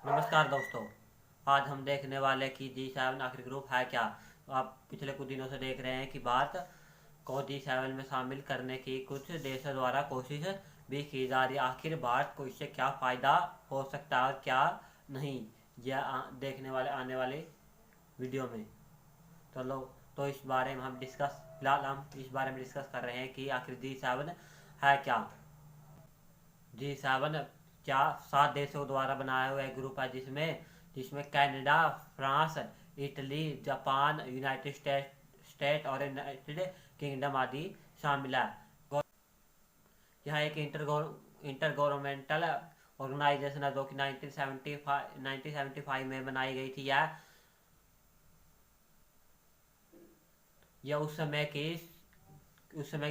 नमस्कार दोस्तों। आज हम देखने वाले कि G7 आखिर ग्रुप है क्या। तो आप पिछले कुछ दिनों से देख रहे हैं कि भारत को G7 में शामिल करने की कुछ देशों द्वारा कोशिश भी की जा रही है। आखिर भारत को इससे क्या फ़ायदा हो सकता है और क्या नहीं, यह देखने वाले आने वाले वीडियो में। तो लो, तो इस बारे में हम फिलहाल हम इस बारे में डिस्कस कर रहे हैं कि आखिर G7 है क्या। G7 क्या 7 देशों द्वारा बनाया हुआ एक ग्रुप है जिसमें जिसमें Canada, France, Italy, Japan, United state और यूनाइटेड किंगडम आदि शामिल है। यह एक इंटर गवर्नमेंटल ऑर्गेनाइजेशन है जो कि 1975 में बनाई गई थी। यह उस समय की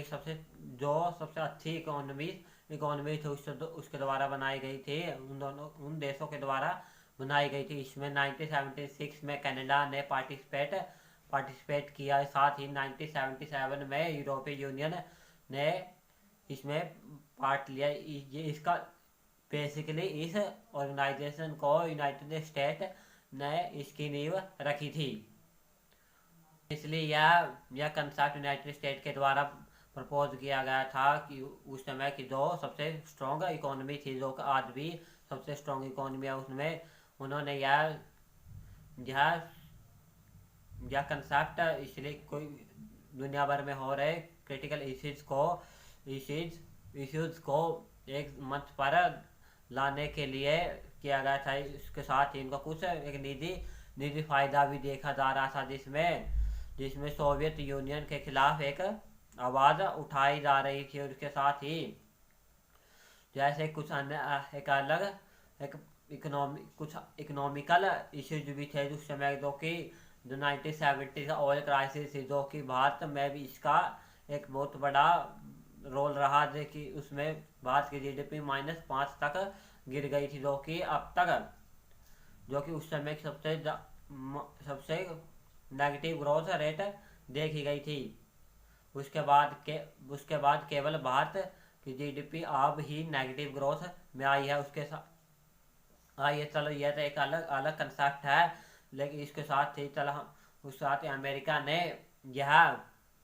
सबसे अच्छी इकोनॉमी थी उसके द्वारा बनाई गई थी। उन देशों के द्वारा बनाई गई थी। इसमें 1976 में कनाडा ने पार्टिसिपेट किया। साथ ही 1977 में यूरोपीय यूनियन ने इसमें पार्ट लिया। ये इसका बेसिकली इस ऑर्गेनाइजेशन को यूनाइटेड स्टेट ने इसकी नींव रखी थी। इसलिए यह कंसेप्ट यूनाइटेड स्टेट के द्वारा प्रपोज किया गया था कि उस समय की जो सबसे स्ट्रॉन्ग इकोनॉमी थी, जो आज भी सबसे स्ट्रॉन्ग इकोनॉमी है, उसमें उन्होंने यह यह कंसेप्ट इसलिए कोई दुनिया भर में हो रहे क्रिटिकल इश्यूज को एक मंच पर लाने के लिए किया गया था। इसके साथ ही इनका कुछ एक निजी फायदा भी देखा जा रहा था, जिसमें जिसमें सोवियत यूनियन के खिलाफ एक आवाज़ उठाई जा रही थी। और उसके साथ ही जैसे कुछ अन्य एक कुछ इकोनॉमिकल इश्यूज भी थे उस समय, जो कि जो 1970 का ऑयल क्राइसिस थी, जो कि भारत में भी इसका एक बहुत बड़ा रोल रहा है कि उसमें भारत की GDP -5 तक गिर गई थी, जो कि उस समय की सबसे नेगेटिव ग्रोथ रेट देखी गई थी। उसके बाद केवल भारत की GDP अब ही नेगेटिव ग्रोथ में आई है। उसके साथ ये चलो, यह तो एक अलग अलग कंसेप्ट है, लेकिन इसके साथ ही उस साथ ही अमेरिका ने यह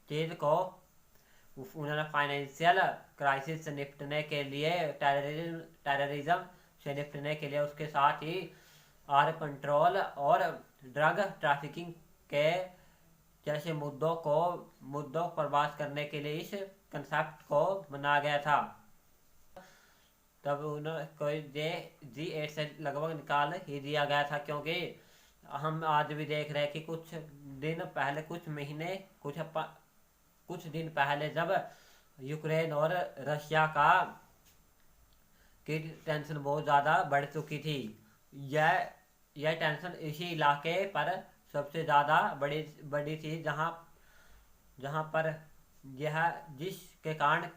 चीज़ को उन्होंने फाइनेंशियल क्राइसिस से निपटने के लिए, टेररिज्म से निपटने के लिए, उसके साथ ही आर कंट्रोल और ड्रग ट्रैफिकिंग के जैसे मुद्दों पर बात करने के लिए इस कंसेप्ट को बनाया गया था। तब उन्होंने कोई G8 से लगभग निकाल ही दिया गया था, क्योंकि हम आज भी देख रहे हैं कि कुछ दिन पहले जब यूक्रेन और रशिया की टेंशन बहुत ज़्यादा बढ़ चुकी थी। यह टेंशन इसी इलाके पर सबसे ज़्यादा बड़ी थी, जहाँ पर जिसके कारण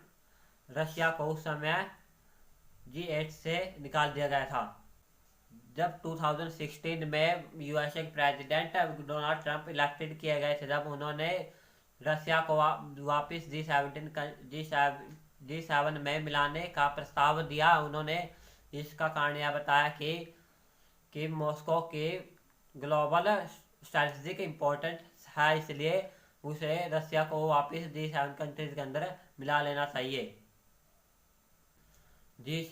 रशिया को उस समय G8 से निकाल दिया गया था। जब 2016 में यूएसए के प्रेसिडेंट डोनाल्ड ट्रंप इलेक्टेड किए गए थे, जब उन्होंने रशिया को वापस G7 में मिलाने का प्रस्ताव दिया, उन्होंने इसका कारण यह बताया कि मॉस्को की ग्लोबल स्ट्रेटजिक इम्पोर्टेंस है, इसलिए उसे रशिया को वापस G7 कंट्रीज के अंदर मिला लेना चाहिए। जी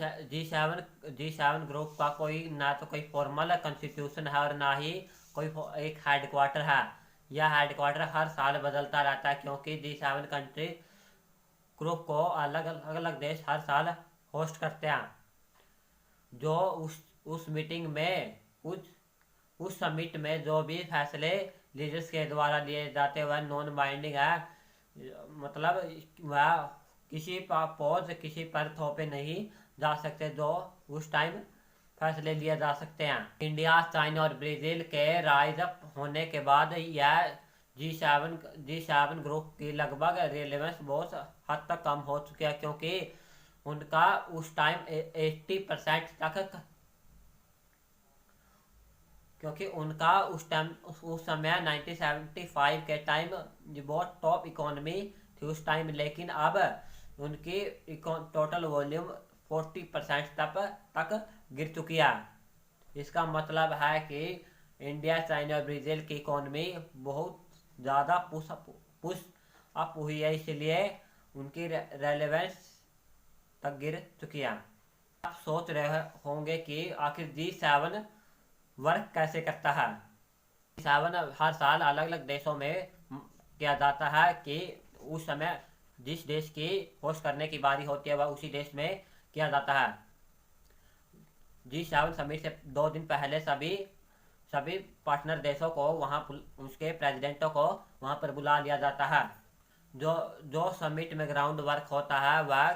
सेवन ग्रुप का ना तो कोई फॉर्मल कॉन्स्टिट्यूशन है और ना ही कोई एक हेडक्वार्टर है। यह हेडक्वार्टर हर साल बदलता रहता है, क्योंकि G7 कंट्री ग्रुप को अलग अलग देश हर साल होस्ट करते हैं। जो उस मीटिंग में उस समिट में जो भी फैसले लीडर्स के द्वारा लिए जाते हुए नॉन बाइंडिंग है, मतलब वह किसी पर थोपे नहीं जा सकते, जो उस टाइम फैसले लिए जा सकते हैं। इंडिया, चाइना और ब्राज़ील के राइज अप होने के बाद यह जी सेवन ग्रुप की लगभग रेलेवेंस बहुत हद तक कम हो चुकी है, क्योंकि उनका उस टाइम 80% तक क्योंकि उनका उस समय 1975 के टाइम बहुत टॉप इकोनॉमी थी उस टाइम, लेकिन अब उनकी टोटल वॉल्यूम 40% तक गिर चुकी है। इसका मतलब है कि इंडिया, चाइना और ब्राज़ील की इकोनॉमी बहुत ज़्यादा पुश अप हुई है, इसलिए उनकी रेलेवेंस तक गिर चुकी है। आप सोच रहे होंगे कि आखिर G7 वर्क कैसे करता है। G7 हर साल अलग अलग देशों में किया जाता है कि उस समय जिस देश की होस्ट करने की बारी होती है वह उसी देश में किया जाता है। G7 समिट से 2 दिन पहले सभी पार्टनर देशों को वहाँ उसके प्रेसिडेंटों को वहाँ पर बुला लिया जाता है। जो जो समिट में ग्राउंड वर्क होता है वह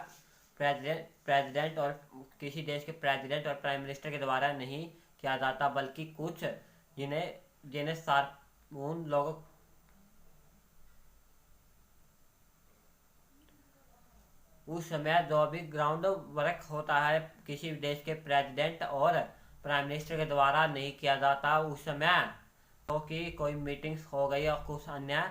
प्रेसिडेंट और किसी देश के प्रेसिडेंट और प्राइम मिनिस्टर के द्वारा नहीं किया जाता, बल्कि कुछ जिन्हें जिन्हें उन लोगों उस समय जो भी ग्राउंड वर्क होता है किसी देश के प्रेसिडेंट और प्राइम मिनिस्टर के द्वारा नहीं किया जाता। उस समय क्योंकि कोई मीटिंग्स हो गई और कुछ अन्य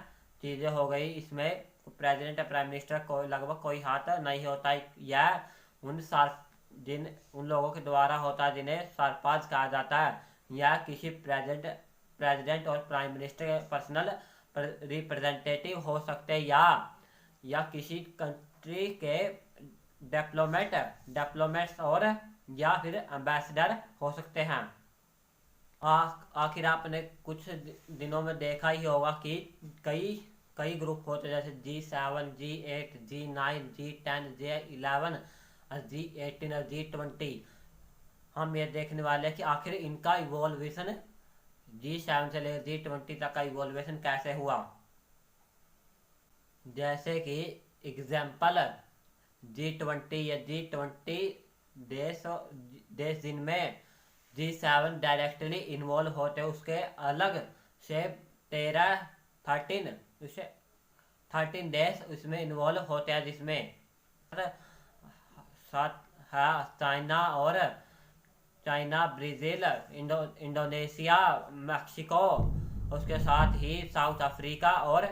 चीज़ें हो गई, इसमें प्रेसिडेंट और प्राइम मिनिस्टर को लगभग कोई हाथ नहीं होता, या उन लोगों के द्वारा होता है जिन्हें सरपंच कहा जाता है, या किसी प्रेसिडेंट और प्राइम मिनिस्टर के पर्सनल रिप्रेजेंटेटिव हो सकते हैं, या किसी कंट्री के डिप्लोमेट्स और या फिर एम्बेसडर हो सकते हैं। आखिर आपने कुछ दिनों में देखा ही होगा कि कई कई ग्रुप होते हैं, जैसे G7, G8, G9, G10, G11, G18 और G20। हम ये देखने वाले हैं कि आखिर इनका इवोल्यूशन G7 से लेकर G20 तक का इवोल्यूशन कैसे हुआ। जैसे कि एग्जाम्पल G20 या G20 देश जिनमें G7 डायरेक्टली इन्वॉल्व होते हैं, उसके अलग से 13 देश उसमें इन्वॉल्व होते हैं, जिसमें चाइना, ब्राज़ील, इंडोनेशिया, मैक्सिको, उसके साथ ही साउथ अफ्रीका और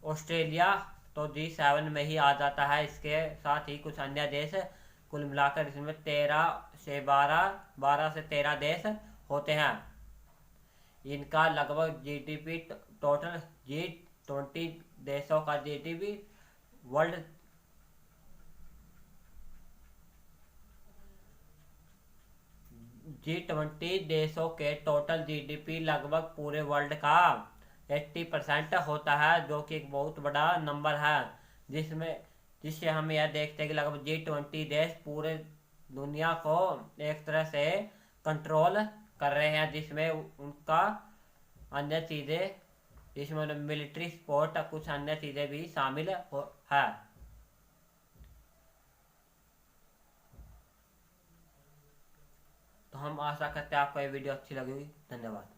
ऑस्ट्रेलिया तो G7 में ही आ जाता है। इसके साथ ही कुछ अन्य देश, कुल मिलाकर इसमें 12 से 13 देश होते हैं। इनका लगभग जीडीपी टोटल G20 देशों का जीडीपी वर्ल्ड G20 देशों के टोटल जीडीपी लगभग पूरे वर्ल्ड का 80% होता है, जो कि एक बहुत बड़ा नंबर है, जिससे हम यह देखते हैं कि लगभग G20 देश पूरे दुनिया को एक तरह से कंट्रोल कर रहे हैं, जिसमें उनका अन्य चीज़ें, जिसमें मिलिट्री सपोर्ट कुछ अन्य चीज़ें भी शामिल है। तो हम आशा करते हैं आपको ये वीडियो अच्छी लगी। धन्यवाद।